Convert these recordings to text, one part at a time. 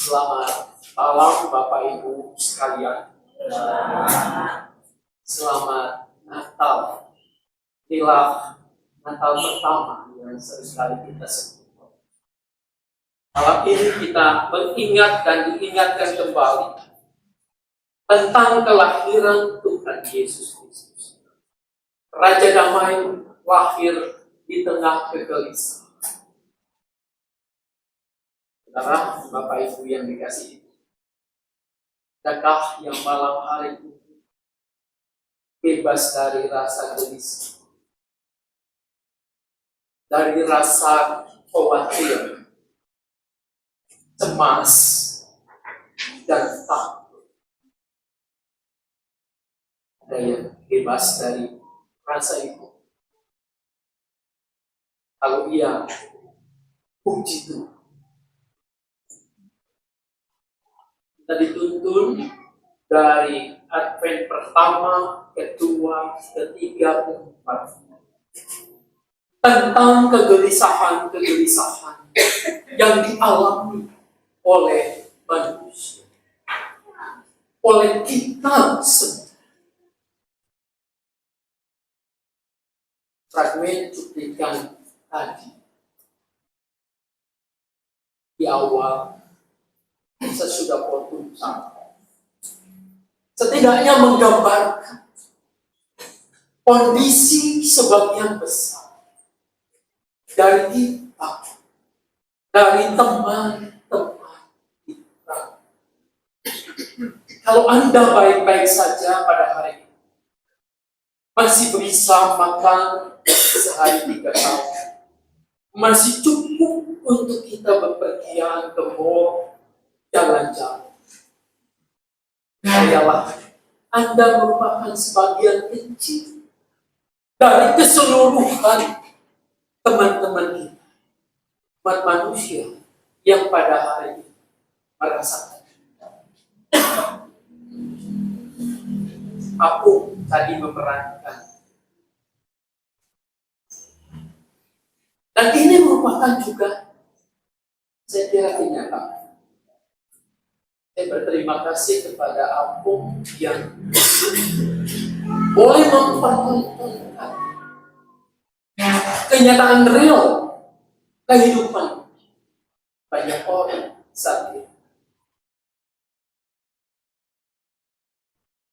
Selamat malam Bapak Ibu sekalian. Selamat Natal. Inilah Natal pertama yang sering sekali kita sebut. Malam ini kita diingatkan kembali tentang kelahiran Tuhan Yesus Kristus. Raja damai lahir di tengah kegelisahan. Saudara, Bapak Ibu yang dikasihi, adakah yang malam hari ini bebas dari rasa gelisah, dari rasa khawatir, cemas, dan takut? Ada yang bebas dari rasa itu? Kalau iya, puji Tuhan. Kita dituntun dari Advent pertama, kedua, ketiga, keempat tentang kegelisahan yang dialami oleh manusia, oleh kita semua. Fragmen cuplikan tadi di awal sesudah potong sampai setidaknya menggambarkan kondisi sebagian besar dari kita, dari teman-teman kita. Kalau Anda baik-baik saja pada hari ini, masih bisa makan sehari 3 tahun, masih cukup untuk kita bepergian ke mall, jalan-jalan. Kayalah, Anda merupakan sebagian kecil dari keseluruhan teman-teman kita, umat manusia yang pada hari ini merasakan. Aku tadi memerankan. Dan ini merupakan juga, saya kira, kenyataan. Saya berterima kasih kepada Apung yang boleh mempertontonkan kenyataan real kehidupan banyak orang saat ini.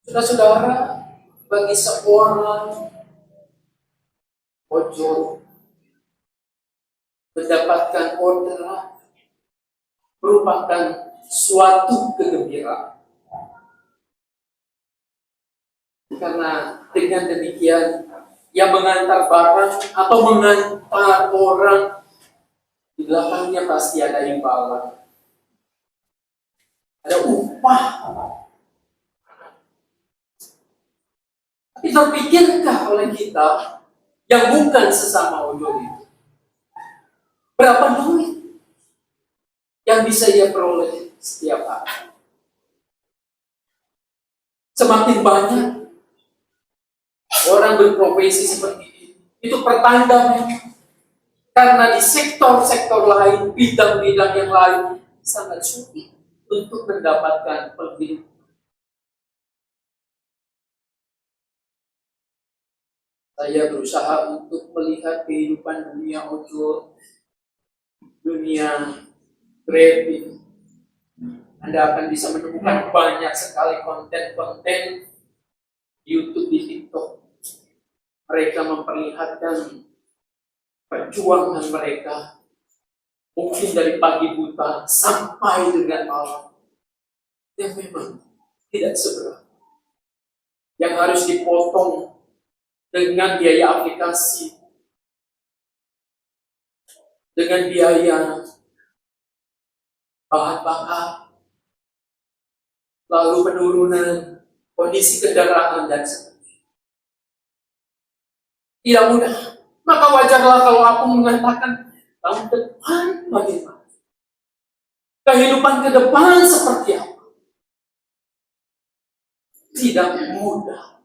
Saudara-saudara, bagi seorang ojol mendapatkan orderan merupakan suatu kegembiraan. Karena dengan demikian, yang mengantar barang atau mengantar orang, di belakangnya pasti ada imbalan, ada upah. Tapi terpikirkah oleh kita yang bukan sesama ojol itu, berapa duit yang bisa ia peroleh setiap hari? Semakin banyak orang berprofesi seperti ini, itu pertanda karena di sektor-sektor lain, bidang-bidang yang lain sangat sulit untuk mendapatkan penghidupan. Saya berusaha untuk melihat kehidupan dunia ojol, dunia Grab. Anda akan bisa menemukan banyak sekali konten-konten YouTube, di TikTok. Mereka memperlihatkan perjuangan mereka, mungkin dari pagi buta sampai dengan malam, yang memang tidak seberapa, yang harus dipotong dengan biaya aplikasi, dengan biaya bahan bakar, lalu penurunan kondisi kendaraan dan sebagainya. Tidak mudah. Maka wajarlah kalau aku mengatakan tahun depan bagaimana, kehidupan ke depan seperti apa. Tidak mudah.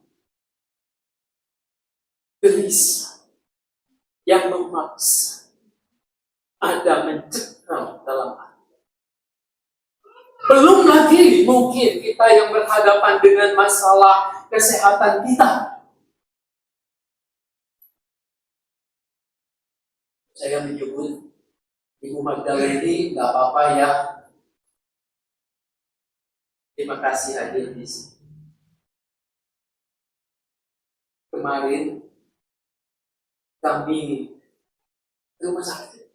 Gelisah yang memaksa, ada mencekam dalam hati. Apalagi mungkin kita yang berhadapan dengan masalah kesehatan kita. Saya menyebut Ibu Magdalena ini nggak apa-apa ya. Terima kasih hadir di sini. Kemarin kami ke rumah sakit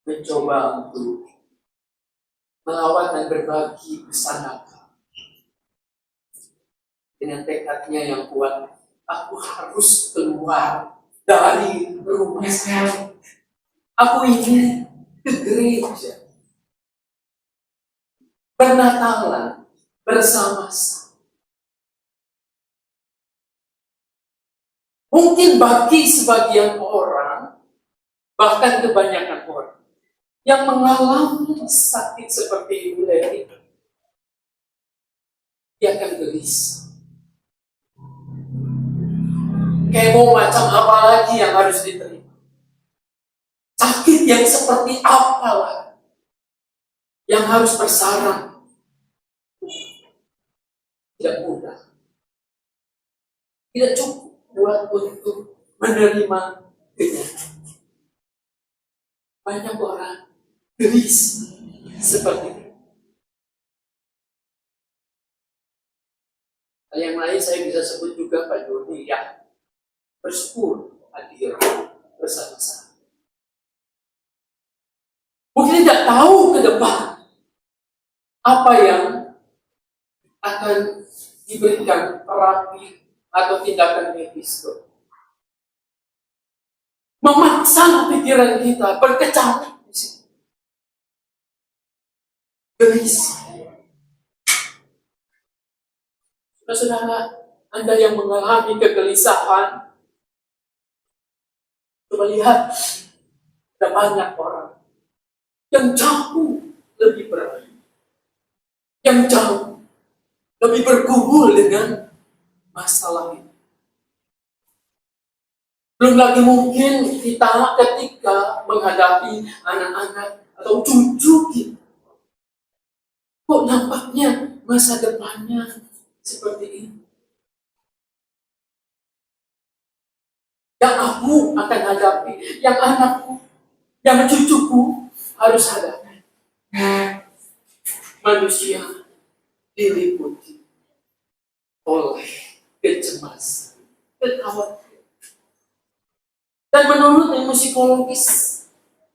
mencoba untuk melawat dan berbagi bersama dengan tekadnya yang kuat. Aku harus keluar dari rumah sakit. Aku ingin ke gereja, bernatalan bersama-sama. Mungkin bagi sebagian orang, bahkan kebanyakan orang, yang mengalami sakit seperti Ibu Leli, dia akan gelisah. Kayak mau macam apa lagi yang harus diterima? Sakit yang seperti apa lah yang harus bersarang? Tidak mudah. Tidak cukup buat untuk menerima kenyataan. Banyak orang gelisah seperti itu. Yang lain saya bisa sebut juga Pak Joni yang bersyukur hadir bersama-sama. Mungkin tidak tahu ke depan apa yang akan diberikan terapi atau tindakan medis. Memaksa pikiran kita berkecamuk di sini. Gelisah. Saudara, Anda yang mengalami kegelisahan, coba lihat, ada banyak orang yang jauh lebih berat, yang jauh lebih bergumul dengan masalah ini. Belum lagi mungkin kita ketika menghadapi anak-anak atau cucu kita. Kok nampaknya masa depannya seperti ini? Yang aku akan hadapi, yang anakku, yang cucuku harus hadapi. Manusia diliputi oleh kecemasan, kekhawatiran. Dan menurut ilmu psikologis,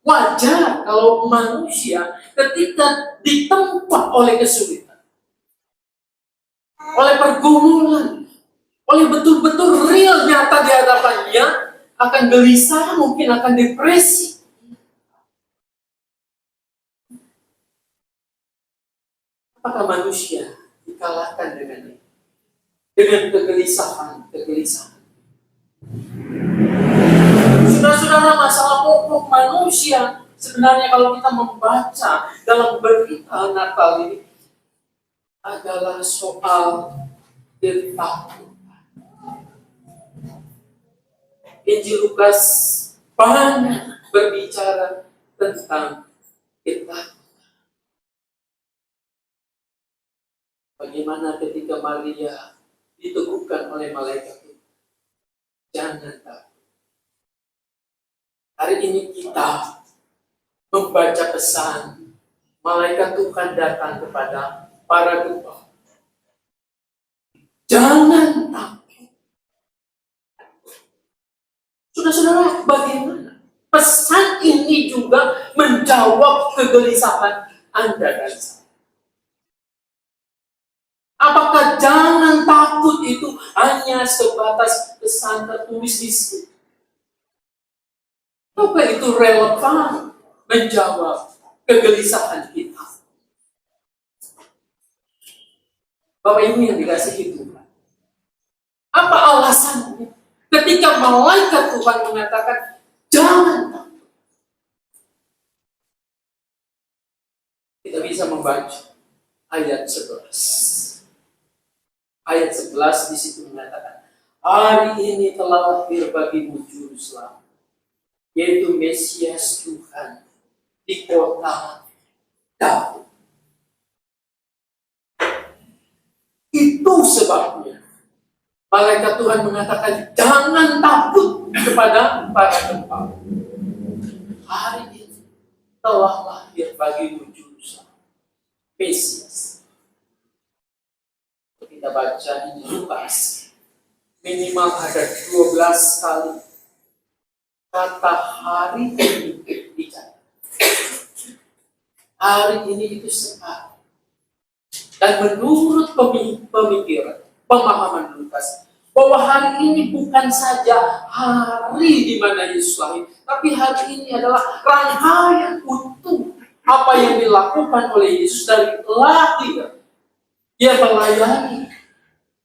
wajar kalau manusia ketika ditempa oleh kesulitan, oleh pergumulan, oleh betul-betul real nyata di hadapannya, akan gelisah, mungkin akan depresi. Apakah manusia dikalahkan dengan ini? Dengan kegelisahan. Saudara-saudara, masalah pokok manusia sebenarnya kalau kita membaca dalam berita Natal ini adalah soal ketakutan. Injil Lukas banyak berbicara tentang ketakutan. Bagaimana ketika Maria diteguhkan oleh malaikat itu? Jangan takut. Hari ini kita membaca pesan malaikat Tuhan datang kepada para gembala. Jangan takut. Saudara-saudara, bagaimana? Pesan ini juga menjawab kegelisahan Anda dan saya. Apakah jangan takut itu hanya sebatas pesan tertulis di sini? Apa itu relevan menjawab kegelisahan kita? Bapak Ibu yang dikasihi Tuhan, apa alasannya ketika malaikat Tuhan mengatakan jangan takut? Kita bisa membaca ayat 11. Ayat 11 di situ mengatakan, hari ini telah lahir bagimu juru selamat, yaitu Mesias Tuhan di kota Daud. Malaikat Tuhan mengatakan, jangan takut kepada para gembala. Hari ini telah lahir bagimu juru selamat, Mesias. Kita baca di Lukas, minimal ada 12 kali kata hari ini dicatat. Hari ini itu sekali. Dan menurut pemikiran, pemahaman Lukas, bahwa hari ini bukan saja hari di mana Yesus lahir, tapi hari ini adalah rangkaian utuh apa yang dilakukan oleh Yesus dari lahir. Dia melayani,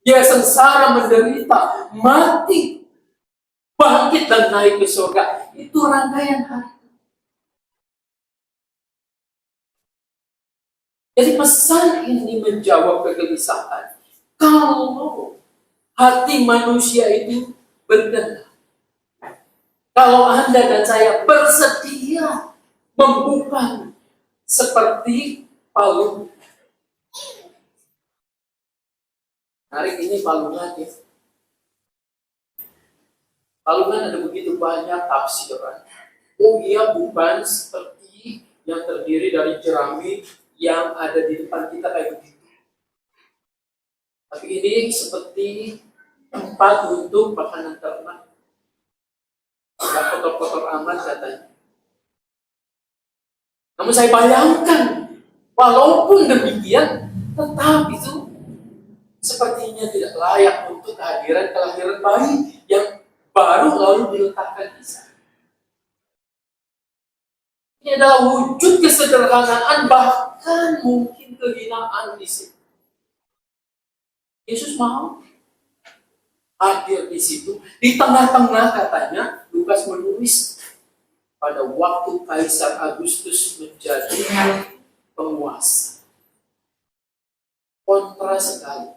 dia sengsara, menderita, mati, bangkit dan naik ke surga. Itu rangkaian hari. Jadi pesan ini menjawab kegelisahan. Kalau hati manusia itu berkenan, kalau Anda dan saya bersedia membuka seperti palung. Hari ini palungan ya. Palungan ada begitu banyak tafsiran. Oh iya, bukan seperti yang terdiri dari jerami yang ada di depan kita kayak begitu. Tapi ini seperti tempat untuk makanan ternak. Tidak kotor-kotor amat katanya. Namun saya bayangkan, walaupun demikian, tetap itu sepertinya tidak layak untuk kelahiran bayi yang baru lalu diletakkan di sana. Ini adalah wujud kesederhanaan, bahkan mungkin kehinaan di situ. Yesus mau hadir di situ. Di tengah-tengah katanya, Lukas menulis pada waktu Kaisar Agustus menjadi penguasa. Kontra sekali.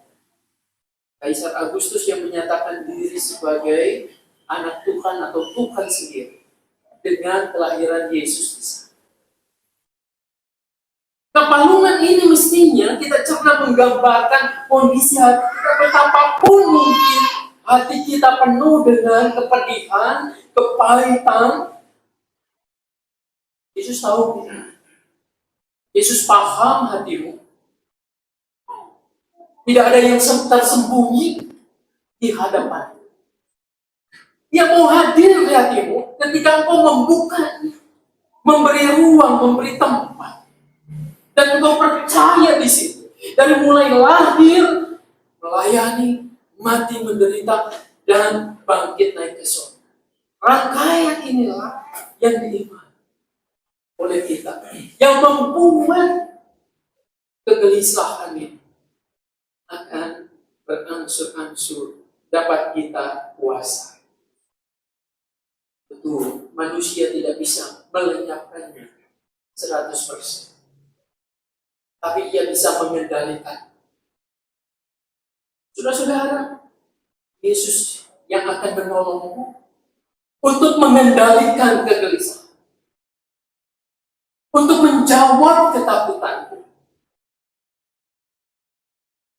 Kaisar Agustus yang menyatakan diri sebagai anak Tuhan atau Tuhan sendiri, dengan kelahiran Yesus di sana. Kepalungan ini mestinya kita coba menggambarkan kondisi hati kita betapapun mungkin hati kita penuh dengan kepedihan, kepahitan. Yesus tahu, Yesus paham hatimu. Tidak ada yang tersembunyi di hadapan. Dia mau hadir di hatimu ketika engkau membukanya, memberi ruang, memberi tempat. Dan engkau percaya di situ. Dari mulai lahir, melayani, mati, menderita, dan bangkit naik ke surga. Rangkaian inilah yang diimani oleh kita. Yang membuat kegelisahan ini akan berangsur-angsur dapat kita kuasai. Betul, manusia tidak bisa melenyapkannya 100%. Tapi ia bisa mengendalikan. Saudara-saudara, Yesus yang akan menolongmu untuk mengendalikan kegelisahan, untuk menjawab ketakutanmu.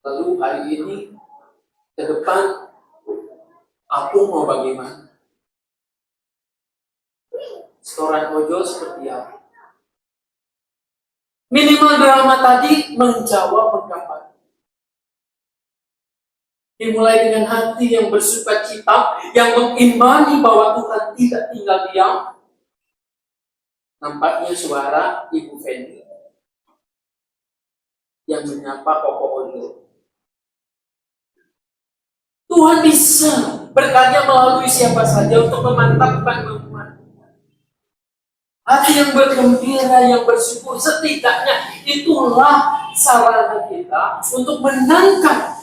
Lalu hari ini, ke depan, aku mau bagaimana? Setoran ojol seperti apa? Minimal drama tadi menjawab menggambar. Dimulai dengan hati yang bersuka cita, yang mengimani bahwa Tuhan tidak tinggal diam. Nampaknya suara Ibu Fendi yang menyapa Koko Ondo. Tuhan bisa berkarya melalui siapa saja untuk memantapkan hubungan. Hati yang bergembira, yang bersyukur, setidaknya itulah sarana kita untuk menangkap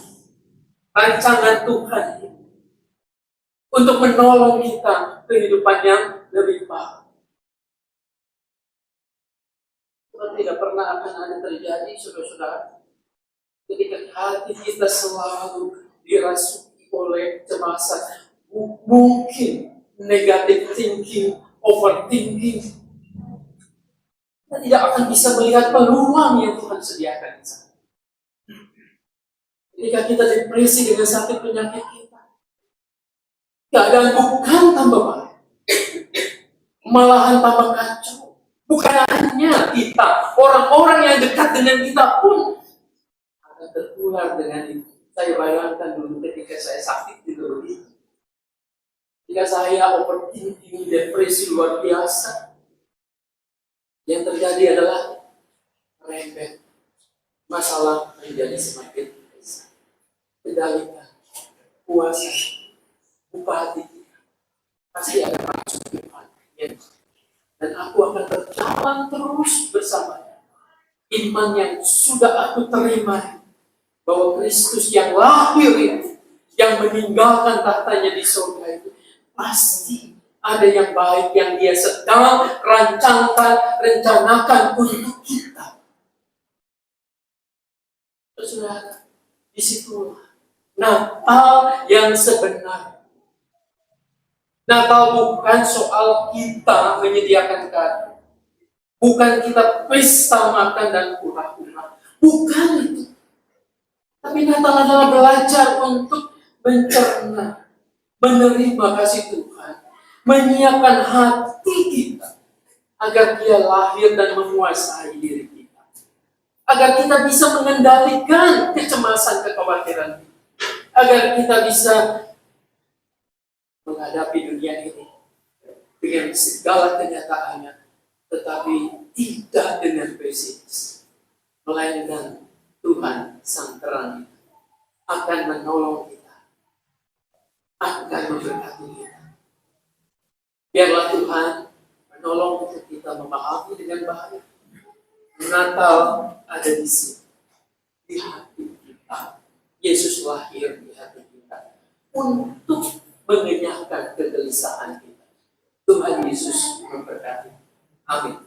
rancangan Tuhan untuk menolong kita kehidupan yang lebih baik. Tuhan tidak pernah akan ada terjadi, saudara-saudara, ketika hati kita selalu dirasuki oleh kecemasan, mungkin negative thinking, overthinking. Kita tidak akan bisa melihat peluang yang Tuhan sediakan di sana. Ketika kita depresi dengan sakit penyakit kita, Keadaan bukan tambah baik, malahan tambah kacau. Bukan hanya kita, orang-orang yang dekat dengan kita pun akan tertular dengan itu. Saya bayangkan dulu ketika saya sakit di Turki, ketika saya overthinking, depresi luar biasa, yang terjadi adalah merembet, masalah menjadi semakin besar. Kendalikan, kuasa, buka hati kita, pasti ada maksud Tuhan. Dan aku akan berjalan terus bersamanya. Iman yang sudah aku terima, bahwa Kristus yang lahir itu, yang meninggalkan tahtanya di surga itu, pasti ada yang baik yang Dia sedang rencanakan untuk kita. Saudara, disitulah Natal yang sebenarnya. Natal bukan soal kita menyediakan kado, bukan kita pesta makan dan hura-hura, bukan itu. Tapi Natal adalah belajar untuk mencerna, menerima kasih Tuhan, menyiapkan hati kita agar Dia lahir dan menguasai diri kita, agar kita bisa mengendalikan kecemasan, kekhawatiran kita, agar kita bisa menghadapi dunia ini dengan segala kenyataannya, tetapi tidak dengan pesimis, melainkan Tuhan Sang Terang akan menolong kita, akan memberkati kita. Biarlah Tuhan menolong kita memahami dengan baik. Natal ada di sini, di hati kita. Yesus lahir di hati kita untuk mengenyahkan kegelisahan kita. Tuhan Yesus memberkati. Amin.